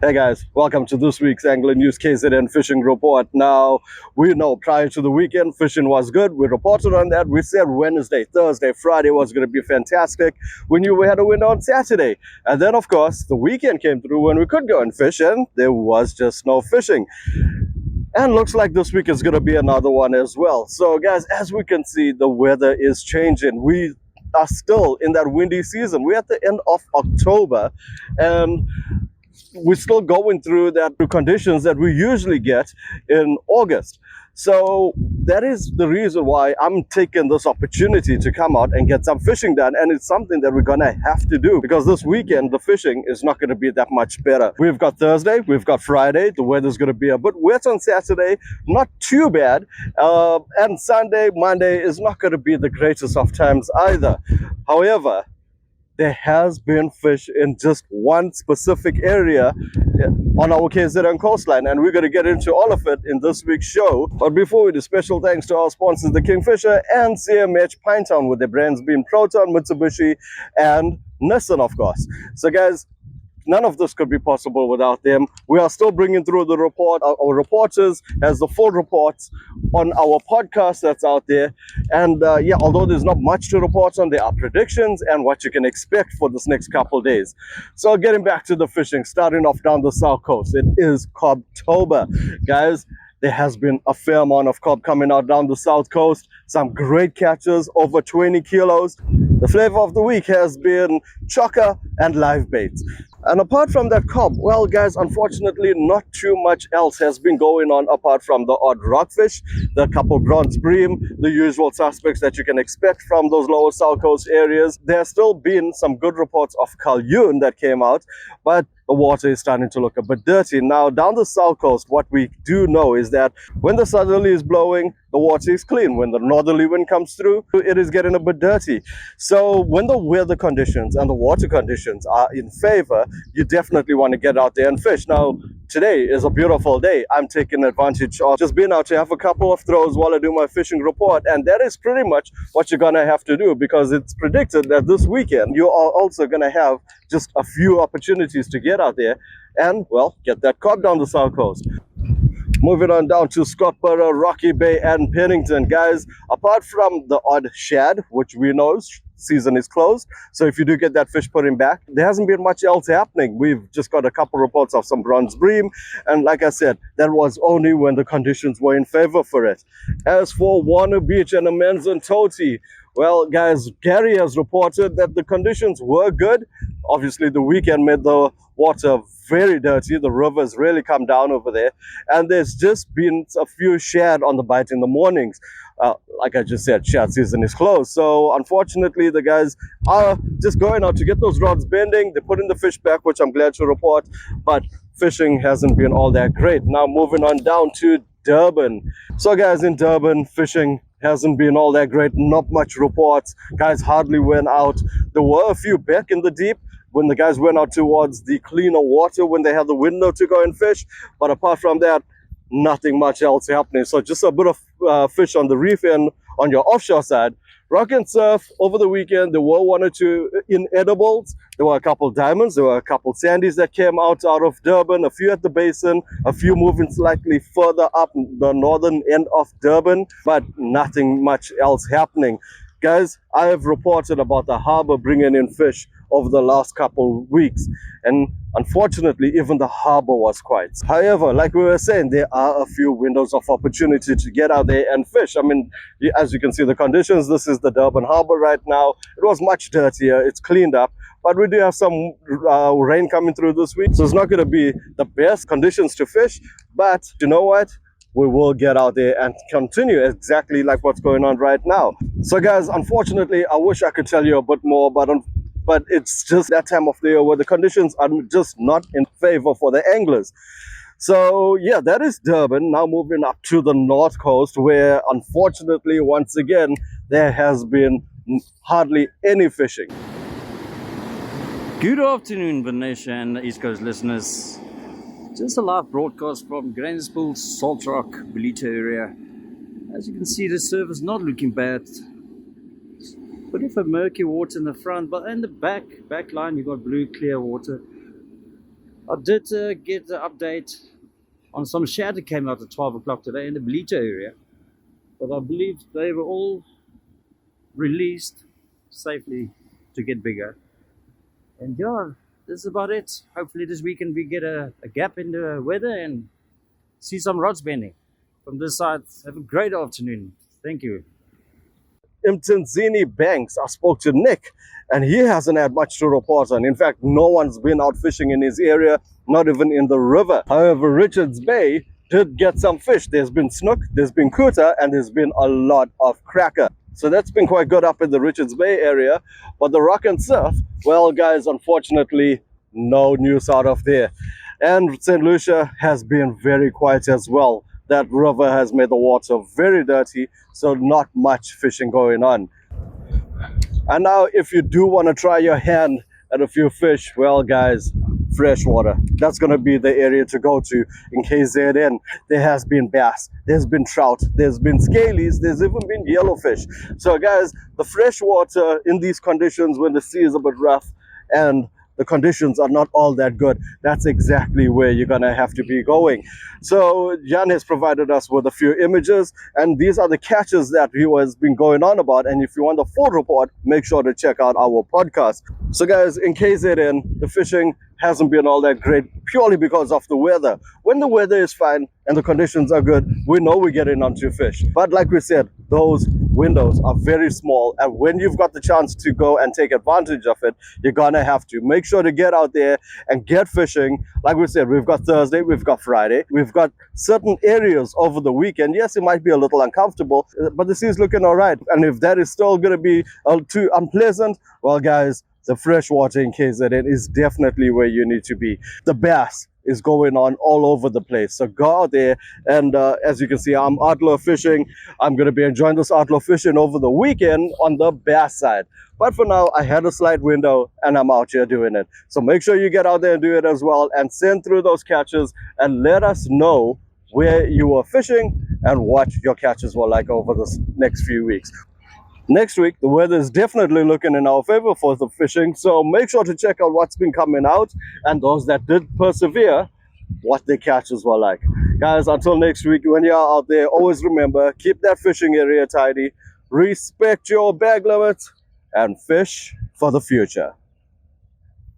Hey guys, welcome to this week's Angler News KZN Fishing Report. Now, we know prior to the weekend, fishing was good. We reported on that. We said Wednesday, Thursday, Friday was going to be fantastic. We knew we had a window on Saturday. And then, of course, the weekend came through when we could go and fish, and there was just no fishing. And looks like this week is going to be another one as well. So, guys, as we can see, the weather is changing. We are still in that windy season. We're at the end of October, and we're still going through that conditions that we usually get in August. So that is the reason why I'm taking this opportunity to come out and get some fishing done, and it's something that we're gonna have to do because this weekend the fishing is not going to be that much better. We've got Thursday, we've got Friday, the weather's going to be a bit wet on Saturday, not too bad, and Sunday, Monday is not going to be the greatest of times either. However, there has been fish in just one specific area on our KZN coastline, and we're going to get into all of it in this week's show. But before we do, special thanks to our sponsors, the Kingfisher and CMH Pinetown, with their brands being Proton, Mitsubishi, and Nissan, of course. So guys, none of this could be possible without them. We are still bringing through the report. Our reporters has the full reports on our podcast that's out there. And yeah, although there's not much to report on, there are predictions and what you can expect for this next couple of days. So getting back to the fishing, starting off down the south coast, it is Kobtober. Guys, there has been a fair amount of cob coming out down the south coast. Some great catches, over 20 kilos. The flavor of the week has been chocker and live baits. And apart from that cob, well guys, unfortunately not too much else has been going on apart from the odd rockfish, the couple bronze bream, the usual suspects that you can expect from those lower south coast areas. There's still been some good reports of Kalyun that came out, but the water is starting to look a bit dirty. Now down the south coast, what we do know is that when the southerly is blowing, the water is clean. When the northerly wind comes through, it is getting a bit dirty. So when the weather conditions and the water conditions are in favor, you definitely want to get out there and fish. Now, today is a beautiful day. I'm taking advantage of just being out to have a couple of throws while I do my fishing report, and that is pretty much what you're gonna have to do, because it's predicted that this weekend you are also gonna have just a few opportunities to get out there and, well, get that cob down the south coast. Moving on down to Kobtober, Rocky Bay, and Pennington. Guys, apart from the odd shad, which we know season is closed, so if you do get that fish putting back, there hasn't been much else happening. We've just got a couple reports of some bronze bream, and like I said, that was only when the conditions were in favor for it. As for Warner Beach and Amenzon Toti, well guys, Gary has reported that the conditions were good. Obviously the weekend made the water very dirty. The river's really come down over there, and there's just been a few shad on the bite in the mornings. Like I just said, shad season is closed, so unfortunately the guys are just going out to get those rods bending. They're putting the fish back, which I'm glad to report, but fishing hasn't been all that great. Now moving on down to Durban. So guys, in Durban, fishing hasn't been all that great. Not much reports. Guys hardly went out. There were a few back in the deep when the guys went out towards the cleaner water when they had the window to go and fish, but apart from that, nothing much else happening. So just a bit of fish on the reef and on your offshore side. Rock and surf over the weekend, there were one or two inedibles. There were a couple diamonds, there were a couple sandies that came out of Durban, a few at the basin, a few moving slightly further up the northern end of Durban, but nothing much else happening. Guys, I have reported about the harbor bringing in fish over the last couple weeks, and unfortunately even the harbor was quiet. However, like we were saying, there are a few windows of opportunity to get out there and fish. I mean, as you can see the conditions, this is the Durban harbor right now. It was much dirtier, it's cleaned up, but we do have some rain coming through this week, so it's not going to be the best conditions to fish, but you know what, we will get out there and continue exactly like what's going on right now. So guys, unfortunately, I wish I could tell you a bit more, but it's just that time of the year where the conditions are just not in favor for the anglers. So yeah, that is Durban. Now moving up to the north coast, where unfortunately once again there has been hardly any fishing. Good afternoon, Vanessa and East Coast listeners. Just a live broadcast from Grandspool, Salt Rock, Belito area. As you can see, the surface not looking bad. Bit of a murky water in the front, but in the back line you've got blue clear water. I did get the update on some shad that came out at 12 o'clock today in the Belito area, but I believe they were all released safely to get bigger. And yeah, this is about it. Hopefully this weekend we get a gap in the weather and see some rods bending. From this side, have a great afternoon. Thank you. Mtenzini Banks, I spoke to Nick, and he hasn't had much to report on. In fact, no one's been out fishing in his area, not even in the river. However, Richards Bay did get some fish. There's been snook, there's been kuta, and there's been a lot of cracker. So that's been quite good up in the Richards Bay area. But the rock and surf, well, guys, unfortunately, no news out of there. And St. Lucia has been very quiet as well. That river has made the water very dirty, so not much fishing going on. And now, if you do want to try your hand at a few fish, well, guys, freshwater. That's going to be the area to go to in KZN. There has been bass, there's been trout, there's been scalies, there's even been yellowfish. So, guys, the freshwater in these conditions when the sea is a bit rough and the conditions are not all that good, that's exactly where you're gonna have to be going. So Jan has provided us with a few images, and these are the catches that he has been going on about. And if you want the full report, make sure to check out our podcast. So guys, in KZN, the fishing hasn't been all that great purely because of the weather. When the weather is fine and the conditions are good, we know we're getting onto fish. But like we said, those windows are very small, and when you've got the chance to go and take advantage of it, you're gonna have to make sure to get out there and get fishing. Like we said, we've got Thursday, we've got Friday, we've got certain areas over the weekend. Yes, it might be a little uncomfortable, but the sea is looking all right. And if that is still gonna be too unpleasant, well, guys, the freshwater in KZN is definitely where you need to be. The bass is going on all over the place, so go out there. And as you can see, I'm outlaw fishing. I'm going to be enjoying this outlaw fishing over the weekend on the bass side. But for now, I had a slight window and I'm out here doing it. So make sure you get out there and do it as well, and send through those catches and let us know where you were fishing and what your catches were like over the next few weeks. Next week, the weather is definitely looking in our favor for the fishing, so make sure to check out what's been coming out, and those that did persevere, what their catches were like. Guys, until next week, when you're out there, always remember, keep that fishing area tidy, respect your bag limits, and fish for the future.